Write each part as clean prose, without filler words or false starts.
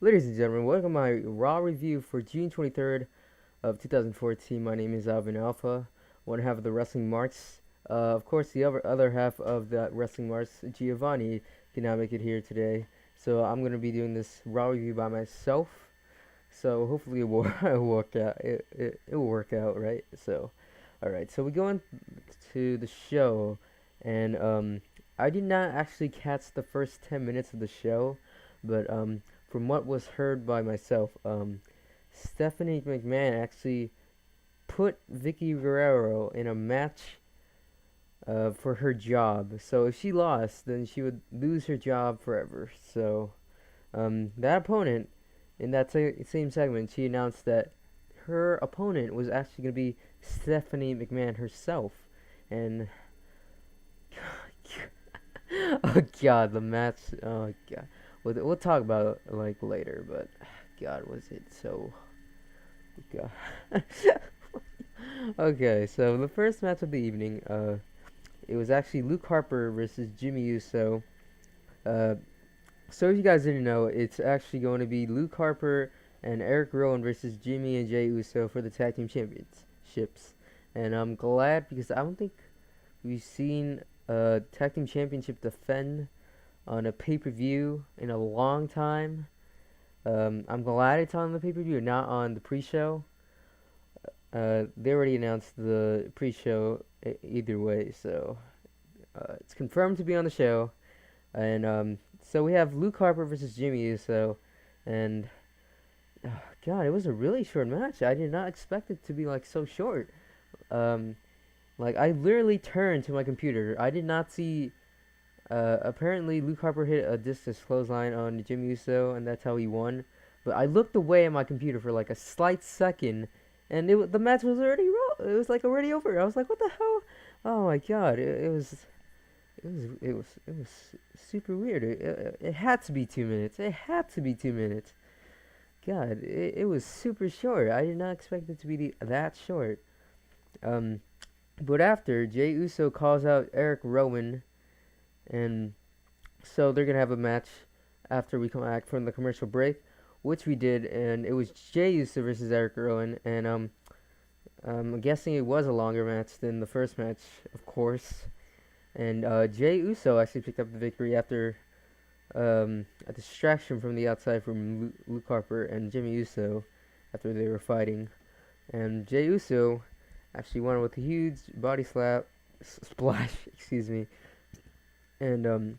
Ladies and gentlemen, welcome to my Raw review for June 23rd of 2014. My name is Alvin Alpha, one half of the Wrestling Marks. Of course, the other half of the Wrestling Marks, Giovanni, cannot make it here today. So I'm going to be doing this Raw review by myself. So hopefully it will work out. It will work out, right? So, alright, so we go into the show, and I did not actually catch the first 10 minutes of the show, but from what was heard by myself, Stephanie McMahon actually put Vicky Guerrero in a match for her job. So if she lost, then she would lose her job forever. So that opponent, in that same segment, she announced that her opponent was actually going to be Stephanie McMahon herself. And oh god, the match. Oh god, we'll talk about it like later. But god, was it so? God. Okay, so the first match of the evening, it was actually Luke Harper versus Jimmy Uso. Uh, so if you guys didn't know, it's actually going to be Luke Harper and Eric Rowan versus Jimmy and Jey Uso for the tag team championships. And I'm glad because I don't think we've seen a tag team championship defend on a pay-per-view in a long time. I'm glad it's on the pay-per-view, not on the pre-show. They already announced the pre-show either way, so it's confirmed to be on the show. And so we have Luke Harper versus Jimmy Uso, and God, it was a really short match. I did not expect it to be like so short. Like I literally turned to my computer. I did not see. Apparently, Luke Harper hit a discus clothesline on Jimmy Uso, and that's how he won. But I looked away at my computer for like a slight second, and the match was already it was like already over. I was like, "What the hell?" Oh my god! It was super weird. It had to be 2 minutes. It had to be 2 minutes. God, it was super short. I did not expect it to be that short. Um, but after Jey Uso calls out Eric Rowan, and so they're gonna have a match after we come back from the commercial break, which we did, and it was Jey Uso versus Eric Rowan, and I'm guessing it was a longer match than the first match, of course. And Jey Uso actually picked up the victory after a distraction from the outside from Luke Harper and Jimmy Uso after they were fighting. And Jey Uso actually won with a huge body splash, excuse me. And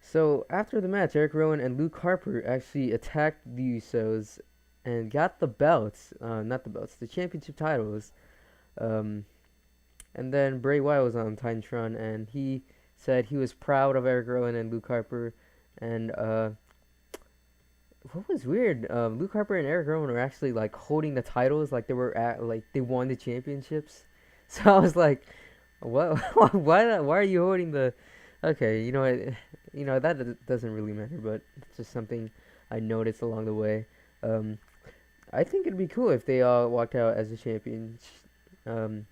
so after the match, Eric Rowan and Luke Harper actually attacked the Usos and got the belts, not the belts, the championship titles. Um, and then Bray Wyatt was on Titantron, and he said he was proud of Eric Rowan and Luke Harper. And what was weird, Luke Harper and Eric Rowan were actually like holding the titles, like they won the championships. So I was like, what? Why are you holding the? Okay, that doesn't really matter, but it's just something I noticed along the way. Um, I think it'd be cool if they all walked out as the champions. Um,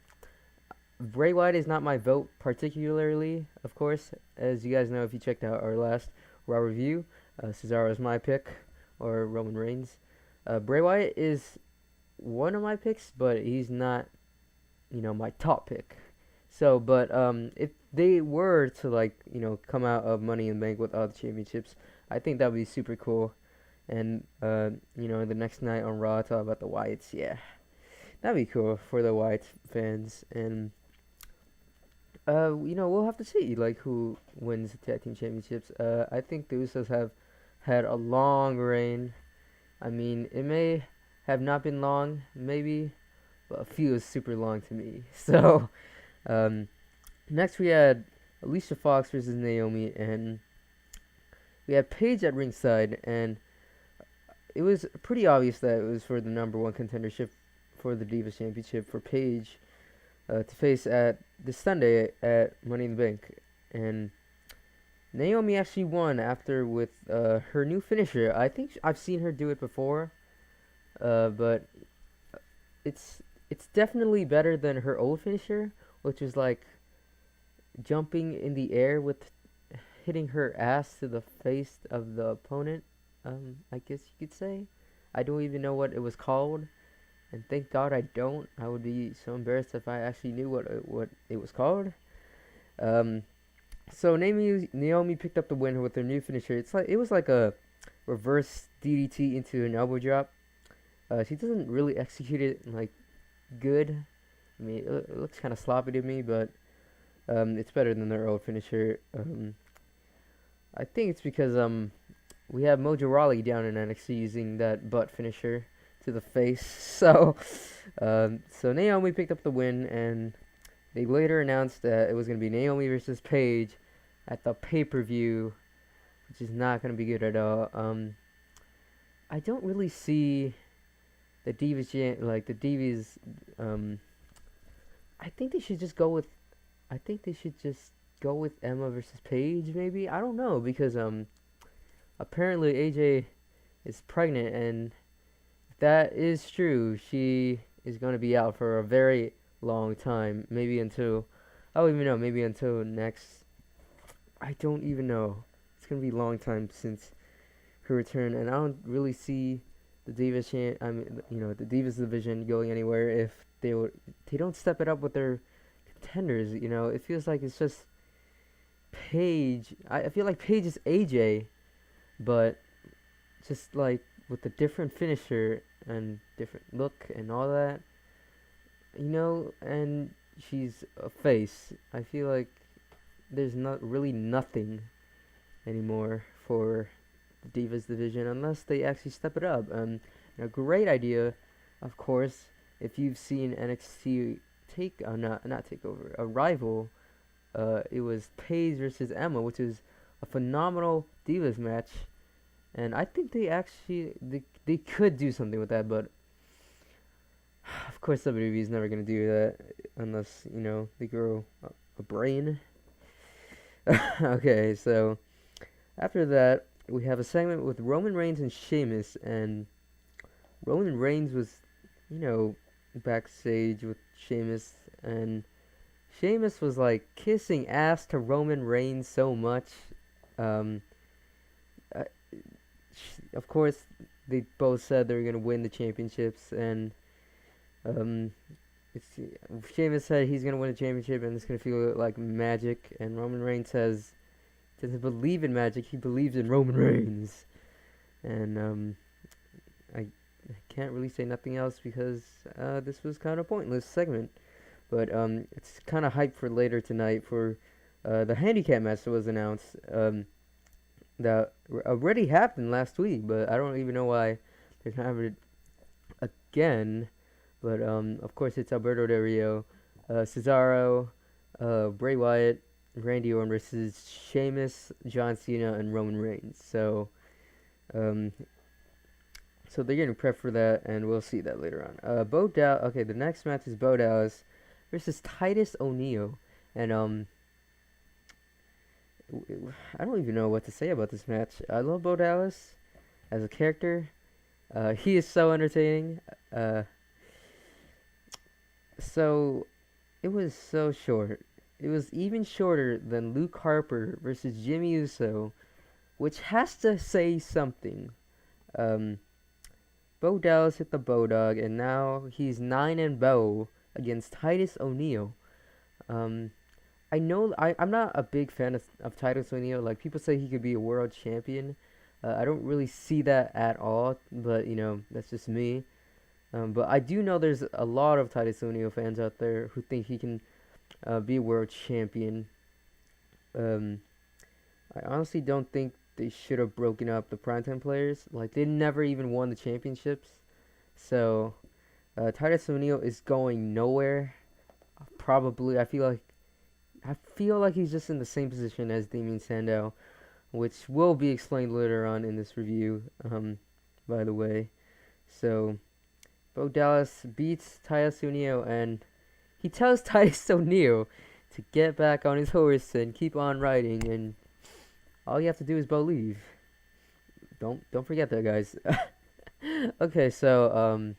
Bray Wyatt is not my vote particularly, of course, as you guys know if you checked out our last Raw review. Cesaro is my pick, or Roman Reigns. Bray Wyatt is one of my picks, but he's not, my top pick. So, but if they were to come out of Money in the Bank with all the championships, I think that would be super cool. And the next night on Raw, talk about the Wyatts. Yeah, that'd be cool for the Wyatt fans. And we'll have to see who wins the tag team championships. I think the Usos have had a long reign. I mean, it may have not been long, maybe, but it feels super long to me. So. Next we had Alicia Fox versus Naomi, and we had Paige at ringside, and it was pretty obvious that it was for the number one contendership for the Divas Championship for Paige to face at this Sunday at Money in the Bank. And Naomi actually won after with her new finisher. I think I've seen her do it before, but it's definitely better than her old finisher, which was like jumping in the air with hitting her ass to the face of the opponent. I guess you could say. I don't even know what it was called, and thank God I don't. I would be so embarrassed if I actually knew what it was called. Um, so Naomi picked up the win with her new finisher. It was like a reverse DDT into an elbow drop. She doesn't really execute it like good. I mean, it looks kind of sloppy to me, but it's better than their old finisher. I think it's because we have Mojo Rawley down in NXT using that butt finisher to the face. So Naomi picked up the win, and they later announced that it was going to be Naomi versus Paige at the pay-per-view, which is not going to be good at all. I don't really see the Divas. I think they should just go with. I think they should just go with Emma versus Paige. Maybe I don't know because apparently AJ is pregnant, and if that is true, she is going to be out for a very long time. Maybe until I don't even know. Maybe until next. I don't even know. It's gonna be a long time since her return, and I don't really see the the Divas division going anywhere if they don't step it up with their contenders. It feels like it's just Paige. I feel like Paige is AJ, but just like with a different finisher and different look and all that. And she's a face. I feel like there's not really nothing anymore for the Divas division unless they actually step it up. A great idea, of course, if you've seen NXT not takeover, Arrival. It was Paige versus Emma, which is a phenomenal Divas match, and I think they could do something with that, but of course WWE is never gonna do that unless they grow a brain. Okay, so after that we have a segment with Roman Reigns and Sheamus, and Roman Reigns was backstage with Sheamus, and Sheamus was like kissing ass to Roman Reigns so much. Um, uh, of course, they both said they were gonna win the championships, and um, Sheamus said he's gonna win a championship, and it's gonna feel like magic. And Roman Reigns says he doesn't believe in magic; he believes in Roman Reigns. And I can't really say nothing else because this was kind of pointless segment. But it's kind of hyped for later tonight for the handicap match that was announced. That already happened last week, but I don't even know why they're gonna have it again. But of course it's Alberto Del Rio, Cesaro, Bray Wyatt, Randy Orton versus Sheamus, John Cena, and Roman Reigns. So they're getting prep for that, and we'll see that later on. Okay, the next match is Bo Dallas versus Titus O'Neil, and I don't even know what to say about this match. I love Bo Dallas as a character. He is so entertaining. So it was so short. It was even shorter than Luke Harper versus Jimmy Uso, which has to say something. Bo Dallas hit the Bodog, and now he's 9-0 against Titus O'Neil. I know I'm not a big fan of Titus O'Neil. Like, people say he could be a world champion. I don't really see that at all, but that's just me. But I do know there's a lot of Titus O'Neil fans out there who think he can be a world champion. I honestly don't think they should have broken up the primetime players. Like, they never even won the championships. So Titus O'Neil is going nowhere. Probably, I feel like he's just in the same position as Damien Sandow, which will be explained later on in this review. By the way, so Bo Dallas beats Titus O'Neil, and he tells Titus O'Neil to get back on his horse and keep on riding, and all you have to do is believe. Don't forget that, guys. Okay, so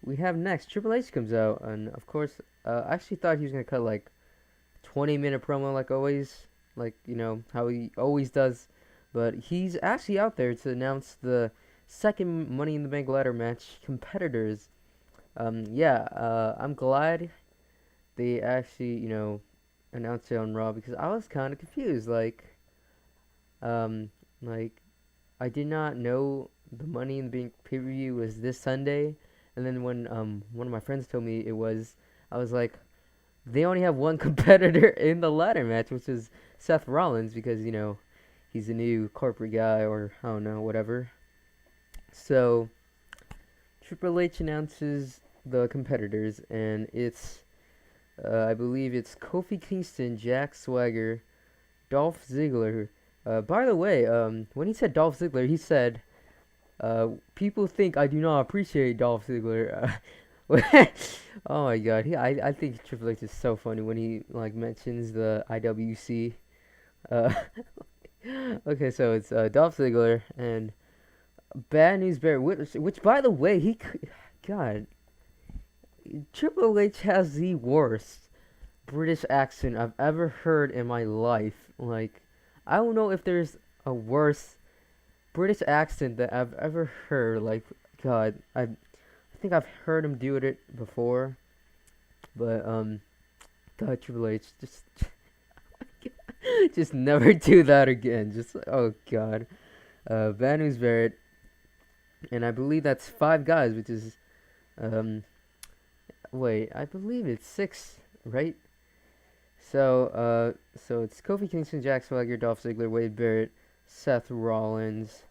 we have next Triple H comes out, and of course, I actually thought he was gonna cut like 20-minute promo like always, like how he always does, but he's actually out there to announce the second Money in the Bank ladder match competitors. I'm glad they actually, announced it on Raw because I was kind of confused. Um, like I did not know the Money in the Bank pay per view was this Sunday, and then when one of my friends told me it was, I was like, they only have one competitor in the ladder match, which is Seth Rollins, because he's a new corporate guy, or I don't know, whatever. So Triple H announces the competitors, and it's I believe it's Kofi Kingston, Jack Swagger, Dolph Ziggler. By the way, when he said Dolph Ziggler, he said, "People think I do not appreciate Dolph Ziggler." Oh my God, I think Triple H is so funny when he mentions the IWC. Uh, okay, so it's Dolph Ziggler and Bad News Bear, which by the way, God, Triple H has the worst British accent I've ever heard in my life. Like, I don't know if there's a worse British accent that I've ever heard. Like, God, I think I've heard him do it before, but God, Triple H, just never do that again. Just oh God, Bad News Barrett, and I believe that's five guys, which is um wait, I believe it's six, right? So it's Kofi Kingston, Jack Swagger, Dolph Ziggler, Wade Barrett, Seth Rollins,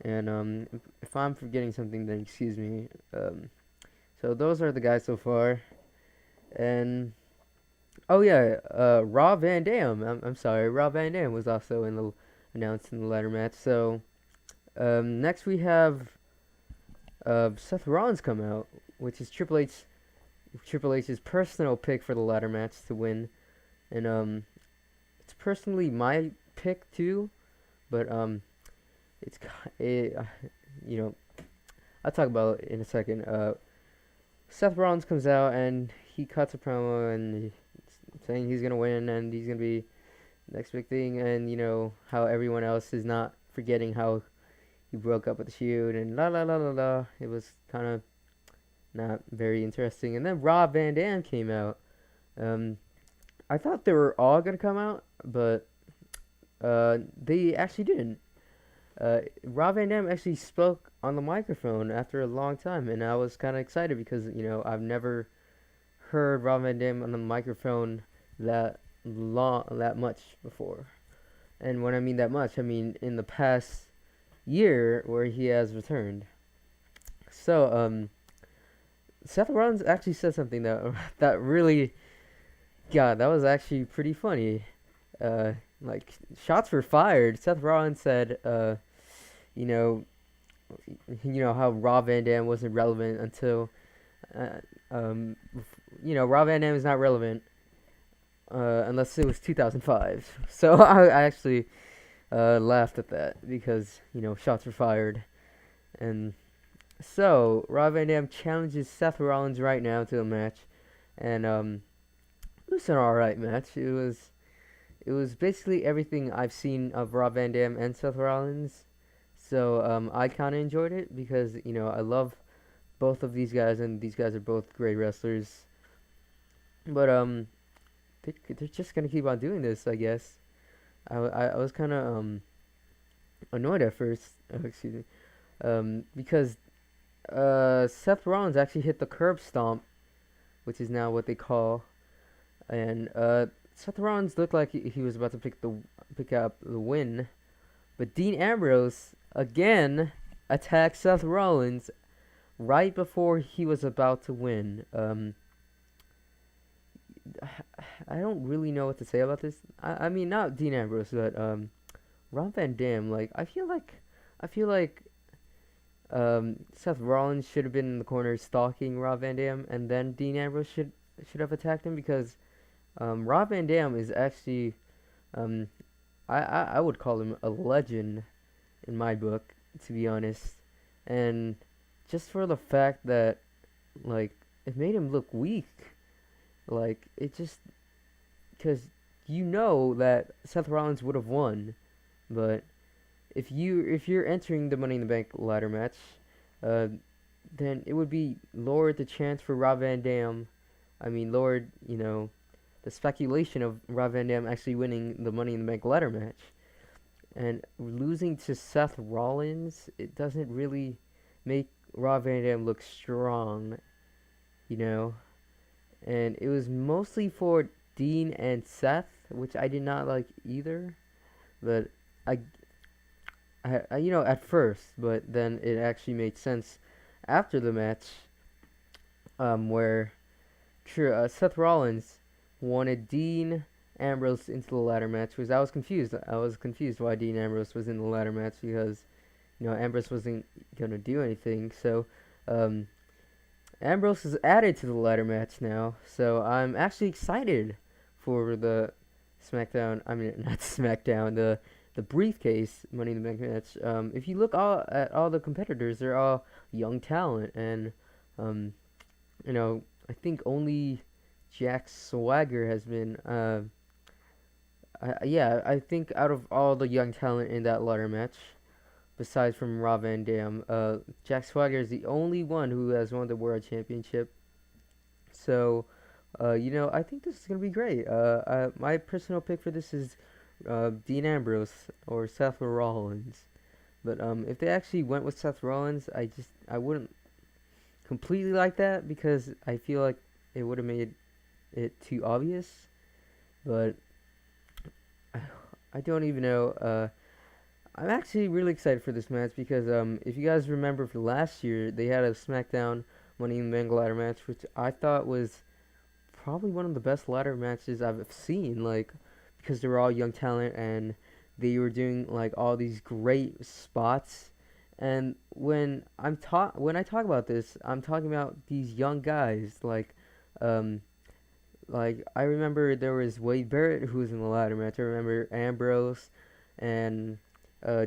and if I'm forgetting something, then excuse me. So those are the guys so far, and oh yeah, Rob Van Dam. I'm sorry, Rob Van Dam was also announced in the ladder match. So next we have Seth Rollins come out, which is Triple H's personal pick for the ladder match to win, and it's personally my pick too, but it's it, you know I'll talk about it in a second. Seth Rollins comes out and he cuts a promo and saying he's gonna win and he's gonna be the next big thing, and how everyone else is not forgetting how he broke up with the Shield and la la la la la. It was kind of not very interesting. And then Rob Van Dam came out. I thought they were all gonna come out, but they actually didn't. Rob Van Dam actually spoke on the microphone after a long time, and I was kind of excited because I've never heard Rob Van Dam on the microphone that much before. And when I mean that much, I mean in the past year where he has returned. So Seth Rollins actually said something that really, God, that was actually pretty funny. Like, shots were fired. Seth Rollins said, you know, how Rob Van Dam wasn't relevant until, Rob Van Dam is not relevant unless it was 2005. So I actually laughed at that because, shots were fired. And so Rob Van Dam challenges Seth Rollins right now to a match. And it was an alright match. It was basically everything I've seen of Rob Van Dam and Seth Rollins. So I kind of enjoyed it because, I love both of these guys, and these guys are both great wrestlers. But they're just gonna keep on doing this, I guess. I was kind of annoyed at first. Excuse me. Because Seth Rollins actually hit the curb stomp, which is now what they call, and Seth Rollins looked like he was about to pick up the win, but Dean Ambrose again attacked Seth Rollins right before he was about to win. I don't really know what to say about this. I mean, not Dean Ambrose, but Rob Van Dam. Like, I feel like Seth Rollins should have been in the corner stalking Rob Van Dam, and then Dean Ambrose should have attacked him, because Rob Van Dam is actually, I would call him a legend in my book, to be honest. And just for the fact that, like, it made him look weak. Like, it just, because that Seth Rollins would have won, but if you're entering the Money in the Bank ladder match, uh, then it would be lowered the chance for Rob Van Dam. I mean, lowered the speculation of Rob Van Dam actually winning the Money in the Bank ladder match. And losing to Seth Rollins, it doesn't really make Rob Van Dam look strong, you know. And it was mostly for Dean and Seth, which I did not like either. But I, at first, but then it actually made sense after the match, where sure, Seth Rollins wanted Dean Ambrose into the ladder match because I was confused. I was confused why Dean Ambrose was in the ladder match because Ambrose wasn't gonna do anything. So um, Ambrose is added to the ladder match now. So I'm actually excited for the SmackDown. I mean, not SmackDown. The briefcase Money in the Bank match. If you look at all the competitors, they're all young talent, and um, I think only Jack Swagger has been. I think out of all the young talent in that ladder match, besides from Rob Van Dam, Jack Swagger is the only one who has won the World Championship. So, I think this is gonna be great. My personal pick for this is Dean Ambrose or Seth Rollins. But if they actually went with Seth Rollins, I wouldn't completely like that because I feel like it would have made it too obvious. But I don't even know. I'm actually really excited for this match because if you guys remember for last year, they had a SmackDown Money in the Bank ladder match, which I thought was probably one of the best ladder matches I've seen. Like because they were all young talent and they were doing like all these great spots. And when I talk about this, I'm talking about these young guys um like I remember there was Wade Barrett who was in the ladder match. I remember Ambrose and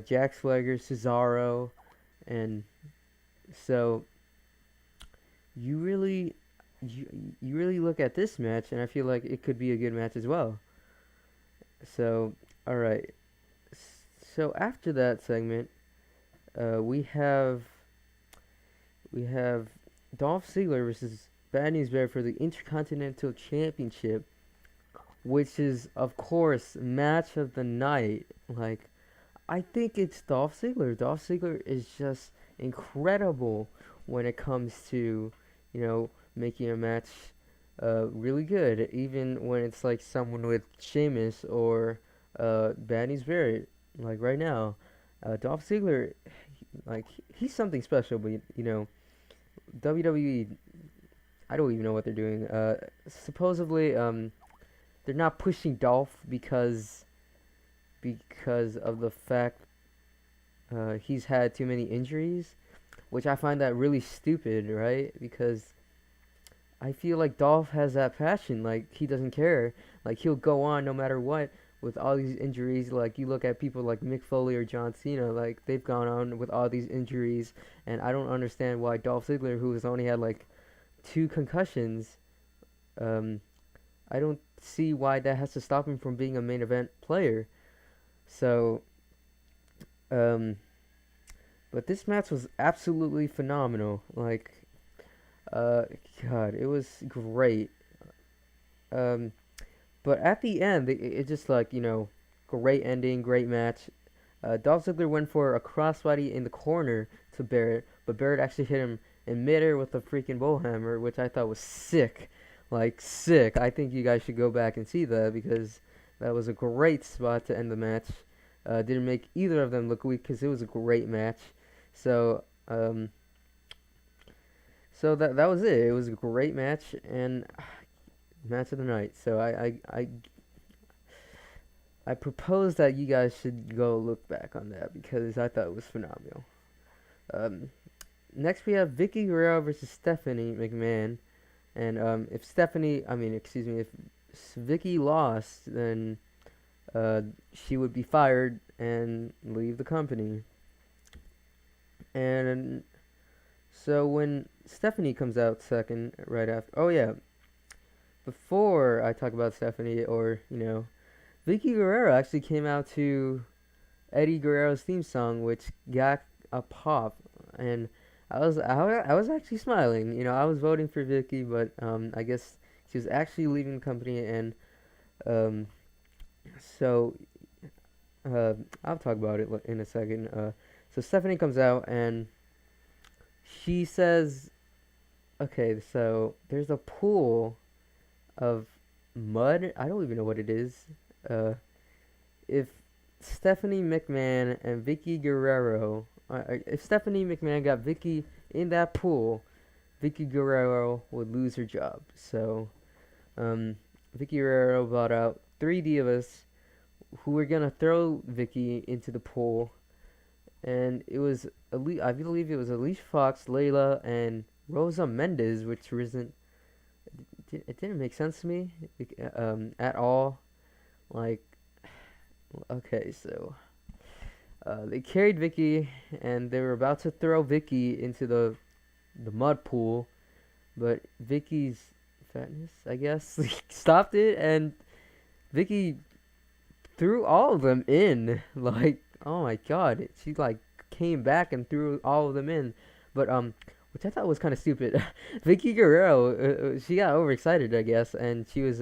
Jack Swagger, Cesaro, and so you really you really look at this match and I feel like it could be a good match as well. So all right. So after that segment, we have Dolph Ziggler versus Bad News Bear for the Intercontinental Championship, which is of course match of the night. Like I think it's Dolph Ziggler. Dolph Ziggler is just incredible when it comes to making a match really good, even when it's like someone with Sheamus or Bad News Barrett. Like right now, Dolph Ziggler, like he's something special. But WWE, I don't even know what they're doing. Supposedly, they're not pushing Dolph because of the fact he's had too many injuries, which I find that really stupid, right? Because I feel like Dolph has that passion, like he doesn't care, like he'll go on no matter what with all these injuries. Like you look at people like Mick Foley or John Cena, like they've gone on with all these injuries, and I don't understand why Dolph Ziggler, who has only had like 2 concussions, um, I don't see why that has to stop him from being a main event player. So, um, but this match was absolutely phenomenal. Like, uh, God, it was great. Um, but at the end, it just like great ending, great match. Dolph Ziggler went for a crossbody in the corner to Barrett, but Barrett actually hit him in midair with a freaking bullhammer, which I thought was sick. Like, sick. I think you guys should go back and see that because that was a great spot to end the match. Didn't make either of them look weak because it was a great match. So, that was it. It was a great match and match of the night. So I propose that you guys should go look back on that because I thought it was phenomenal. Um, Next we have Vicky Guerrero versus Stephanie McMahon, and if Vicky lost, then she would be fired and leave the company. And so when Stephanie comes out second, right after, oh yeah, before I talk about Stephanie or Vicky Guerrero actually came out to Eddie Guerrero's theme song, which got a pop, and I was actually smiling. I was voting for Vicky, but I guess she was actually leaving the company, and um, so uh, I'll talk about it in a second. So Stephanie comes out and she says, "Okay, so there's a pool of mud. I don't even know what it is. Uh, if Stephanie McMahon and Vicky Guerrero, if Stephanie McMahon got Vicky in that pool, Vicky Guerrero would lose her job. So, um, Vicky Guerrero brought out three divas who were gonna throw Vicky into the pool, and it was I believe it was Alicia Fox, Layla, and Rosa Mendez, which wasn't it didn't make sense to me at all. Like, okay, so they carried Vicky, and they were about to throw Vicky into the mud pool, but Vicky's fatness, I guess, stopped it, and Vicky threw all of them in. Like, oh my god, she like came back and threw all of them in, but which I thought was kind of stupid. Vicky Guerrero, she got overexcited, I guess, and she was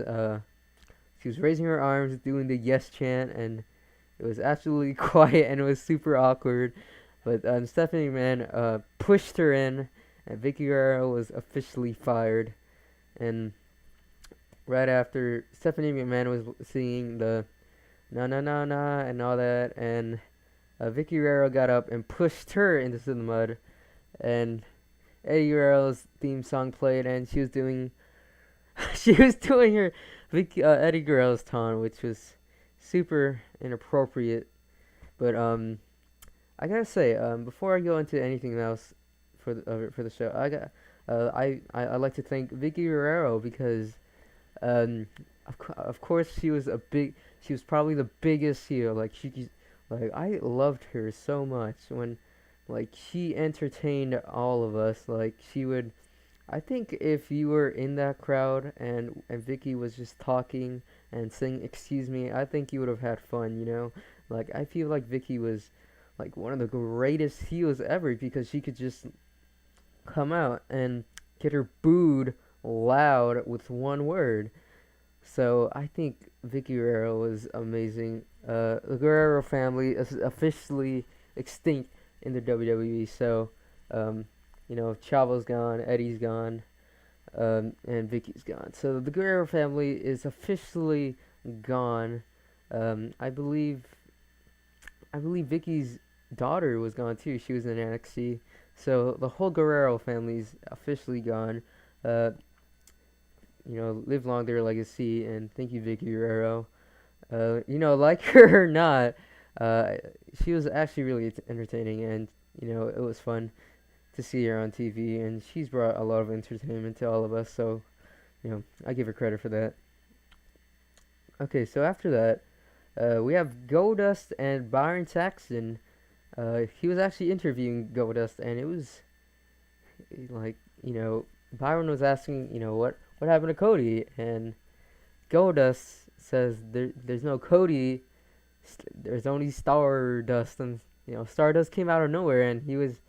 raising her arms, doing the yes chant, and it was absolutely quiet and it was super awkward. But Stephanie McMahon pushed her in, and Vicky Guerrero was officially fired. And right after, Stephanie McMahon was singing the na na na na and all that, and Vicky Guerrero got up and pushed her into the mud, and Eddie Guerrero's theme song played, and she was doing she was doing her Eddie Guerrero's taunt, which was super inappropriate. But I gotta say, before I go into anything else for the show, I like to thank Vicky Guerrero because of course she was probably the biggest heel. Like I loved her so much when like she entertained all of us. Like she would. I think if you were in that crowd and Vicky was just talking and saying "excuse me," I think you would have had fun. Like I feel like Vicky was like one of the greatest heels ever because she could just come out and get her booed loud with one word. So I think Vicky Guerrero was amazing. The Guerrero family is officially extinct in the WWE. So, Chavo's gone, Eddie's gone, and Vicky's gone. So the Guerrero family is officially gone. I believe Vicky's daughter was gone too. She was in NXT. So the whole Guerrero family's officially gone. Uh, live long their legacy, and thank you, Vicky Guerrero. Like her or not, she was actually really entertaining, and it was fun to see her on TV, and she's brought a lot of entertainment to all of us. So, I give her credit for that. Okay, so after that, we have Goldust and Byron Saxton. He was actually interviewing Goldust, and it was like Byron was asking what happened to Cody, and Goldust says there's no Cody, there's only Stardust, and Stardust came out of nowhere, and he was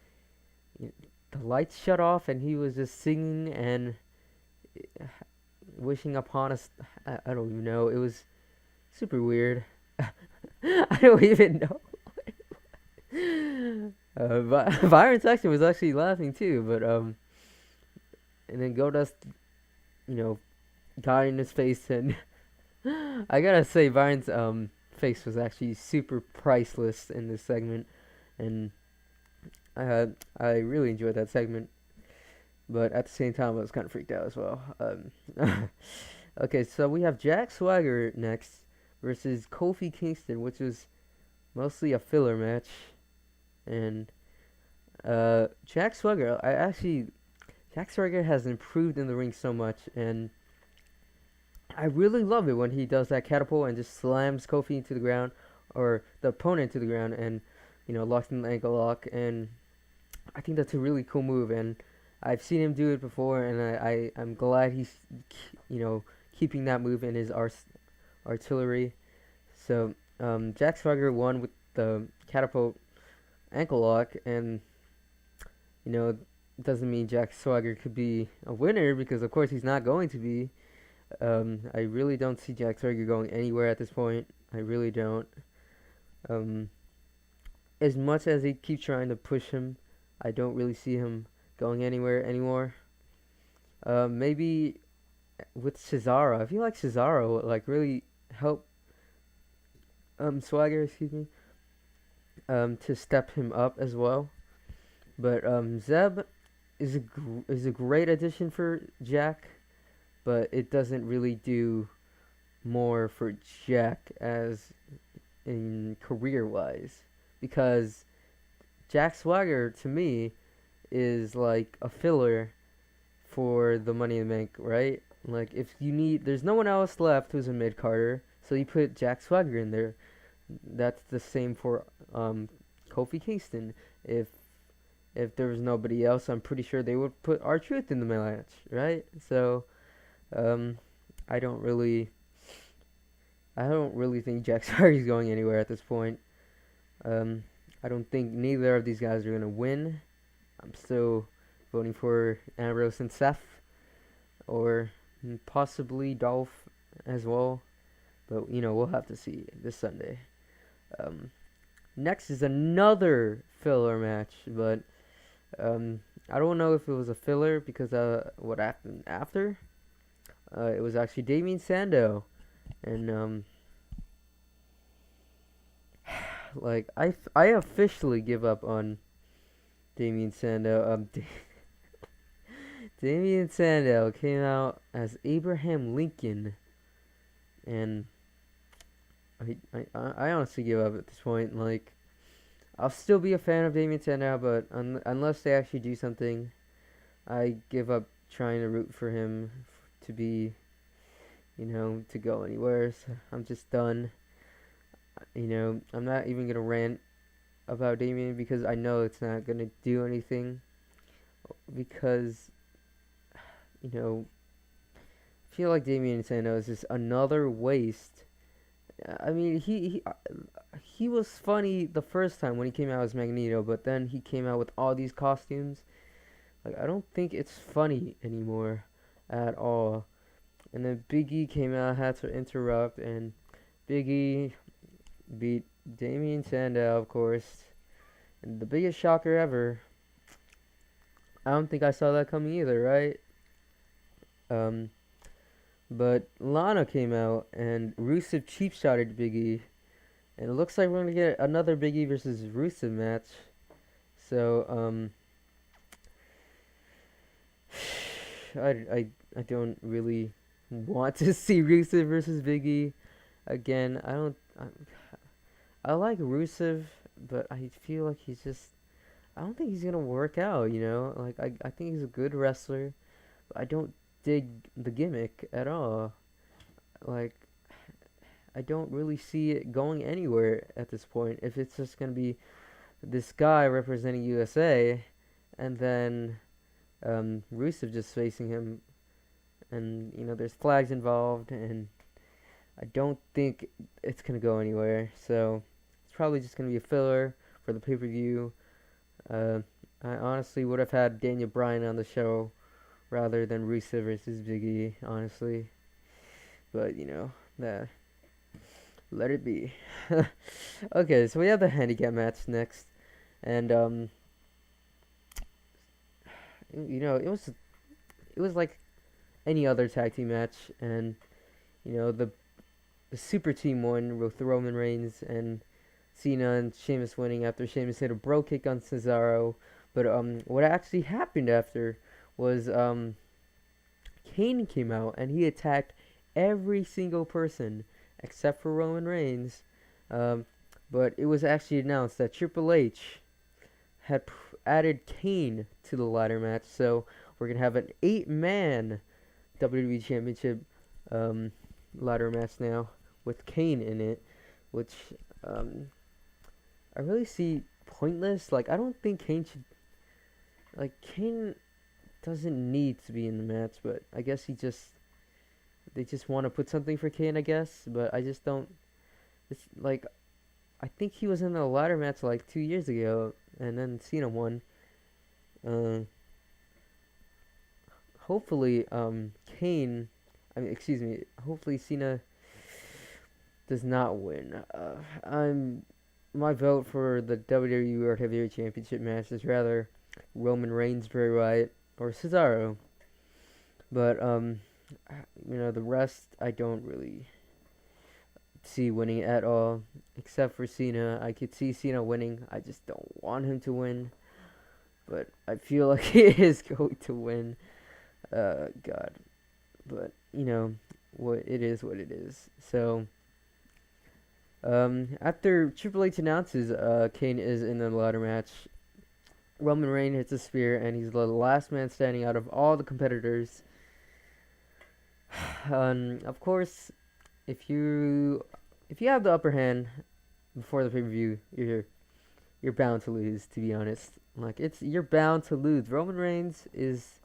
the lights shut off, and he was just singing and wishing upon us. I don't even know. It was super weird. I don't even know. Byron Saxton was actually laughing too, but and then Goldust, got in his face, and I gotta say, Byron's face was actually super priceless in this segment, and I really enjoyed that segment, but at the same time, I was kind of freaked out as well. Okay, so we have Jack Swagger next versus Kofi Kingston, which was mostly a filler match, and Jack Swagger, Jack Swagger has improved in the ring so much, and I really love it when he does that catapult and just slams Kofi into the ground, or the opponent to the ground, and locks in the ankle lock, and I think that's a really cool move, and I've seen him do it before, and I'm glad he's keeping that move in his artillery. So Jack Swagger won with the catapult ankle lock, and you know, it doesn't mean Jack Swagger could be a winner because of course he's not going to be. I really don't see Jack Swagger going anywhere at this point. I really don't. Um, as much as they keep trying to push him, I don't really see him going anywhere anymore. Maybe with Cesaro, I feel like Cesaro would like really help Swagger, excuse me, to step him up as well. But Zeb is a great addition for Jack, but it doesn't really do more for Jack as in career wise, because Jack Swagger to me is like a filler for the Money in the Bank, right? Like if you need, there's no one else left who's a mid carder, so you put Jack Swagger in there. That's the same for Kofi Kingston. If there was nobody else, I'm pretty sure they would put R-Truth in the match, right? So um, I don't really, think Jack Swagger's going anywhere at this point. Um, I don't think neither of these guys are gonna win. I'm still voting for Ambrose and Seth, or possibly Dolph as well. But we'll have to see this Sunday. Um, Next is another filler match, but I don't know if it was a filler because what happened after. It was actually Damien Sandow, and like I officially give up on Damien Sandow. Damien Sandow came out as Abraham Lincoln, and I honestly give up at this point. Like, I'll still be a fan of Damien Sandow, but unless they actually do something, I give up trying to root for him to be, to go anywhere. So I'm just done. I'm not even gonna rant about Damien because I know it's not gonna do anything. Because, I feel like Damien Sandow is just another waste. I mean, he was funny the first time when he came out as Magneto, but then he came out with all these costumes. Like, I don't think it's funny anymore at all. And then Big E came out, had to interrupt, and Big E beat Damien Sandow, of course. And the biggest shocker ever. I don't think I saw that coming either, right? But Lana came out, and Rusev cheap shotted Big E. And it looks like we're going to get another Big E versus Rusev match. So, I don't really want to see Rusev versus Big E again. I like Rusev, but I feel like I don't think he's gonna work out, Like, I think he's a good wrestler, but I don't dig the gimmick at all. Like, I don't really see it going anywhere at this point. If it's just gonna be this guy representing USA, and then Rusev just facing him, and there's flags involved, and I don't think it's gonna go anywhere. So it's probably just gonna be a filler for the pay-per-view. I honestly would have had Daniel Bryan on the show rather than Rusev versus Big E, honestly. But that let it be. Okay, so we have the handicap match next, and it was like any other tag team match, and the super team won with Roman Reigns and Cena and Sheamus winning after Sheamus hit a bro kick on Cesaro. But what actually happened after was Kane came out and he attacked every single person except for Roman Reigns. But it was actually announced that Triple H had added Kane to the ladder match, so we're gonna have an 8-man WWE Championship ladder match now with Kane in it, which I really see pointless. Like, I don't think Kane should. Like, Kane doesn't need to be in the match, but I guess they just want to put something for Kane, I guess. But I just don't. It's like, I think he was in the ladder match like 2 years ago, and then Cena won. Uh, hopefully, Kane. I mean, excuse me. Hopefully, Cena does not win. I'm my vote for the WWE World Heavyweight Championship match is rather Roman Reigns, Bray Wyatt, or Cesaro. But the rest I don't really see winning at all, except for Cena. I could see Cena winning. I just don't want him to win, but I feel like he is going to win. God, but what it is, what it is. So, after Triple H announces Kane is in the ladder match, Roman Reigns hits a spear, and he's the last man standing out of all the competitors. Of course, if you have the upper hand before the pay-per-view, you're bound to lose. To be honest, like you're bound to lose. Roman Reigns is.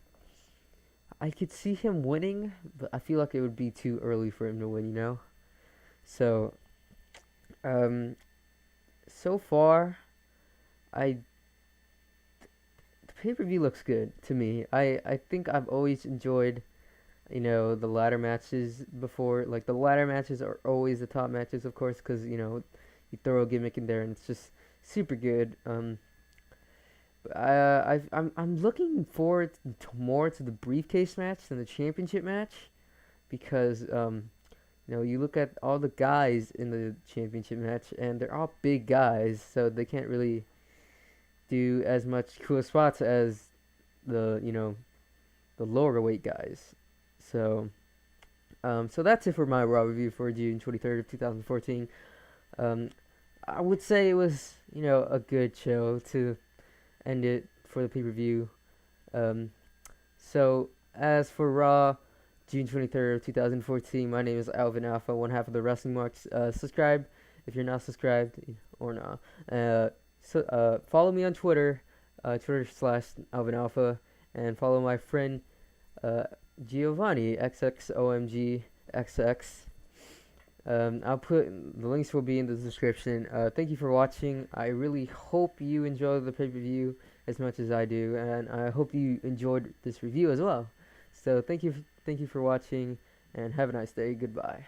I could see him winning, but I feel like it would be too early for him to win. So, so far, the pay-per-view looks good to me. I think I've always enjoyed the ladder matches before. Like, the ladder matches are always the top matches, of course, because you throw a gimmick in there and it's just super good. I'm looking forward more to the briefcase match than the championship match, because you look at all the guys in the championship match and they're all big guys, so they can't really do as much cool spots as the lower weight guys. So so that's it for my Raw review for June 23rd of 2014. I would say it was a good show to end it for the pay-per-view. So as for Raw June 23rd of 2014, my name is Alvin Alpha, one half of the Wrestling Marks. Subscribe if you're not subscribed or not. Follow me on Twitter, Twitter/Alvin Alpha, and follow my friend Giovanni XXOMGXX. I'll put the links will be in the description. Thank you for watching. I really hope you enjoy the pay-per-view as much as I do, and I hope you enjoyed this review as well. So thank you for watching, and have a nice day. Goodbye.